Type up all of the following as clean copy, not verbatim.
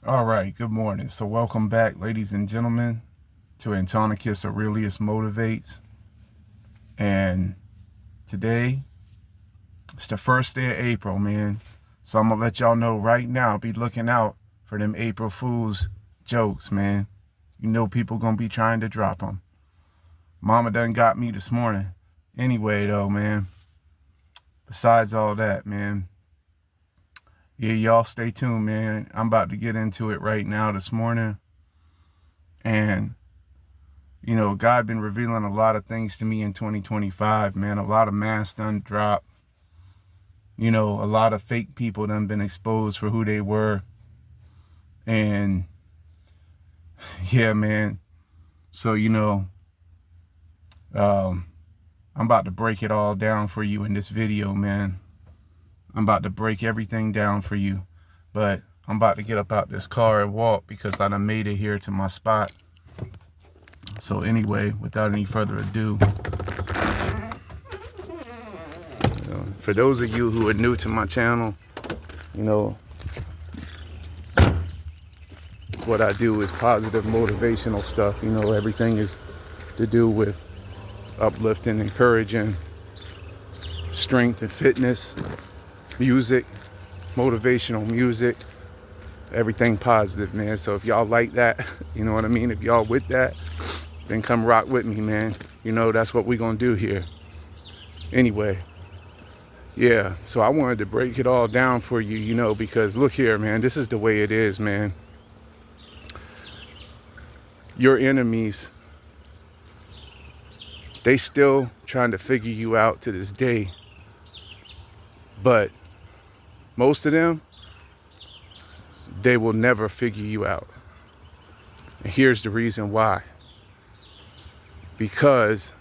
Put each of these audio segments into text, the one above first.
All right, good morning. So welcome back, ladies and gentlemen, to Antonicus Aurelius Motivates. And today, it's the first day of April, man. So I'm going to let y'all know right now, be looking out for them April Fool's jokes, man. You know people going to be trying to drop them. Mama done got me this morning. Anyway, though, man, besides all that, man, yeah, y'all stay tuned, man. I'm about to get into it right now this morning. And God been revealing a lot of things to me in 2025, man. A lot of masks done dropped. A lot of fake people done been exposed for who they were. And yeah, man. So, I'm about to break it all down for you in this video, man. I'm about to break everything down for you. But I'm about to get up out this car and walk because I done made it here to my spot. So anyway, without any further ado, for those of you who are new to my channel, what I do is positive motivational stuff. Everything is to do with uplifting, encouraging, strength and fitness, music, motivational music, everything positive, man. So if y'all like that, you know what I mean? If y'all with that, then come rock with me, man. That's what we gonna do here. Anyway, yeah, so I wanted to break it all down for you, because look here, man, this is the way it is, man. Your enemies, they still trying to figure you out to this day. But most of them, they will never figure you out. And here's the reason why. Because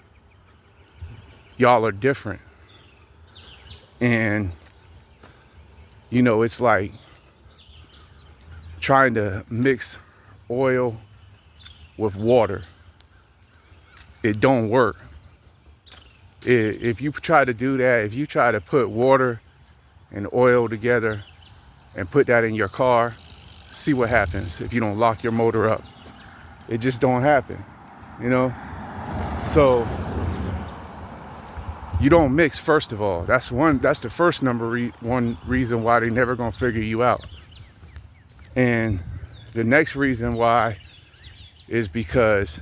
y'all are different. And, it's like trying to mix oil with water. It don't work. If you try to do that, if you try to put water and oil together and put that in your car, see what happens if you don't lock your motor up. It just don't happen, So you don't mix, first of all. That's the first one reason why they never gonna figure you out. And the next reason why is because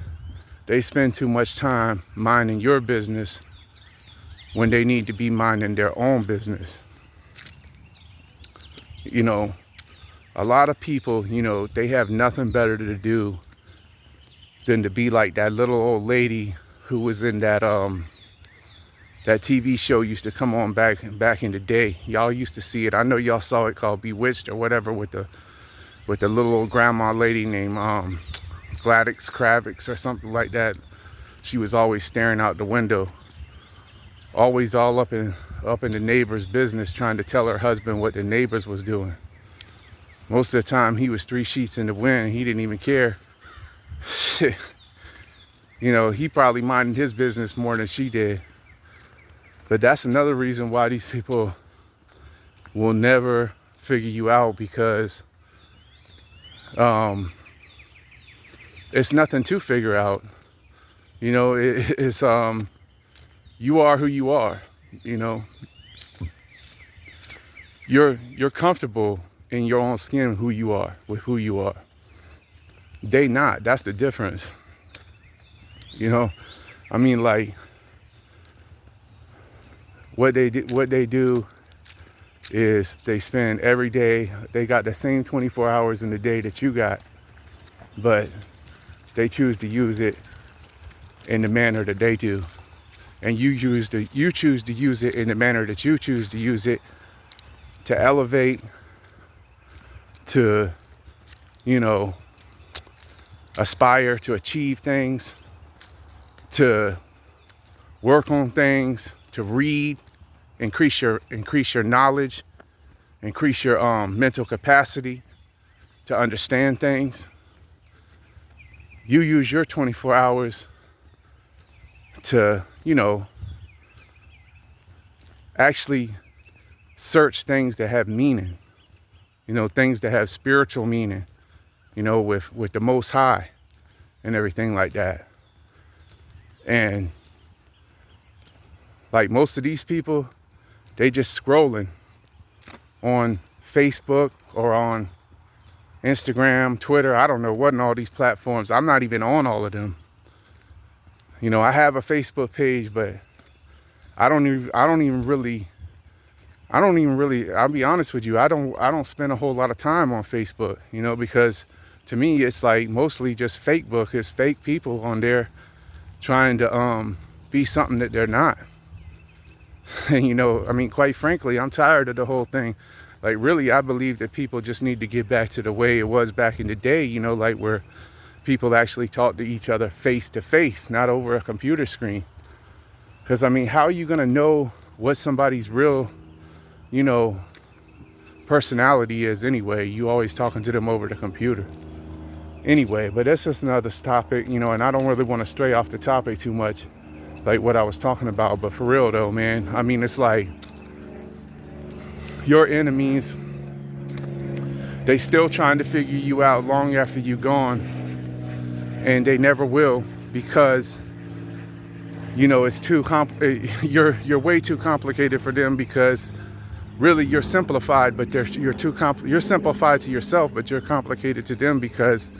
they spend too much time minding your business when they need to be minding their own business. A lot of people, they have nothing better to do than to be like that little old lady who was in that TV show used to come on back in the day. Y'all used to see it. I know y'all saw it, called Bewitched or whatever, with the little old grandma lady named Gladys Kravitz or something like that. She was always staring out the window, always all up in the neighbor's business, trying to tell her husband what the neighbors was doing. Most of the time he was 3 sheets in the wind. He didn't even care. He probably minded his business more than she did. But that's another reason why these people will never figure you out, because it's nothing to figure out. It's you are who you are. You're comfortable in your own skin, who you are, with who you are. They not. That's the difference. I mean, like, what they do is they spend every day, they got the same 24 hours in the day that you got, but they choose to use it in the manner that they do. And you choose to use it in the manner that you choose to use it, to elevate, to, aspire to achieve things, to work on things, to read, increase your knowledge, increase your mental capacity to understand things. You use your 24 hours to, actually search things that have meaning, things that have spiritual meaning, you know, with the Most High and everything like that. And like most of these people, they just scrolling on Facebook or on Instagram, Twitter, I don't know what, in all these platforms. I'm not even on all of them. You know, I have a Facebook page, but I don't even really, I'll be honest with you, I don't spend a whole lot of time on Facebook, you know, because to me it's like mostly just fake book. It's fake people on there trying to be something that they're not. And you know, I mean, quite frankly, I'm tired of the whole thing. Like really, I believe that people just need to get back to the way it was back in the day, you know, like where people actually talk to each other face to face, not over a computer screen. Because I mean, how are you gonna know what somebody's real, you know, personality is anyway? You always talking to them over the computer. Anyway, but that's just another topic, you know, and I don't really want to stray off the topic too much, like what I was talking about. But for real though, man, I mean, it's like your enemies, they still trying to figure you out long after you gone, and they never will, because you know it's too you're way too complicated for them, because really you're simplified, but you're simplified to yourself, but you're complicated to them, because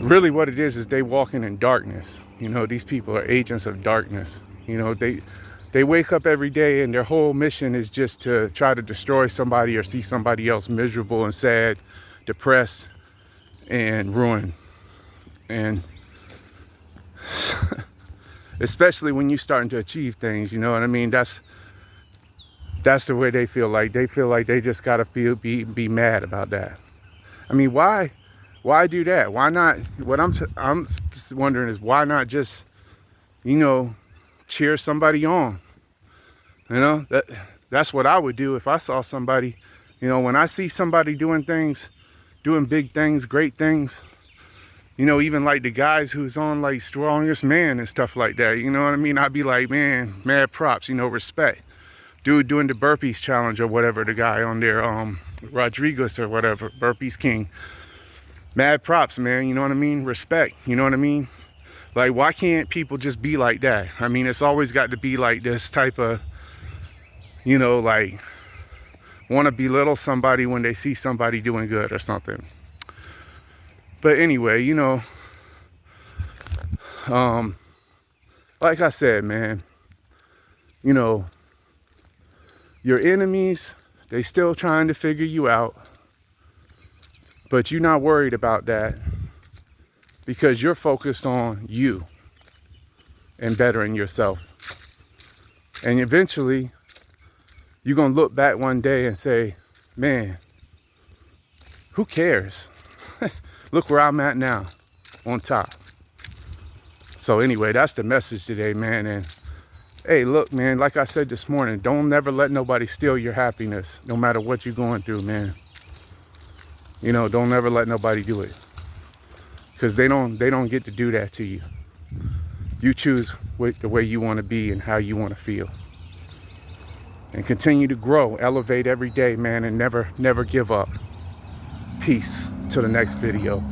really what it is they walking in darkness. You know, these people are agents of darkness. You know, they wake up every day and their whole mission is just to try to destroy somebody or see somebody else miserable and sad, depressed, and ruined. And especially when you're starting to achieve things, you know what I mean? That's the way they feel like. They feel like they just gotta be mad about that. I mean, why do that? Why not? What I'm just wondering is, why not just, you know, cheer somebody on? You know, that's what I would do if I saw somebody. You know, when I see somebody doing things, doing big things, great things, you know, even like the guys who's on like Strongest Man and stuff like that, you know what I mean? I'd be like, man, mad props, you know, respect. Dude doing the burpees challenge or whatever, the guy on there, Rodriguez or whatever, Burpees King. Mad props, man, you know what I mean? Respect, you know what I mean? Like, why can't people just be like that? I mean, it's always got to be like this type of, you know, like, want to belittle somebody when they see somebody doing good or something. But anyway, you know, like I said, man, you know, your enemies, they still trying to figure you out, but you're not worried about that, because you're focused on you and bettering yourself. And eventually you're going to look back one day and say, man, who cares? Look where I'm at now, on top. So anyway, that's the message today, man. And hey, look, man, like I said this morning, don't never let nobody steal your happiness, no matter what you're going through, man. You know, don't ever let nobody do it, because they don't get to do that to you. You choose the way you want to be and how you want to feel. And continue to grow, elevate every day, man, and never give up. Peace. Till the next video.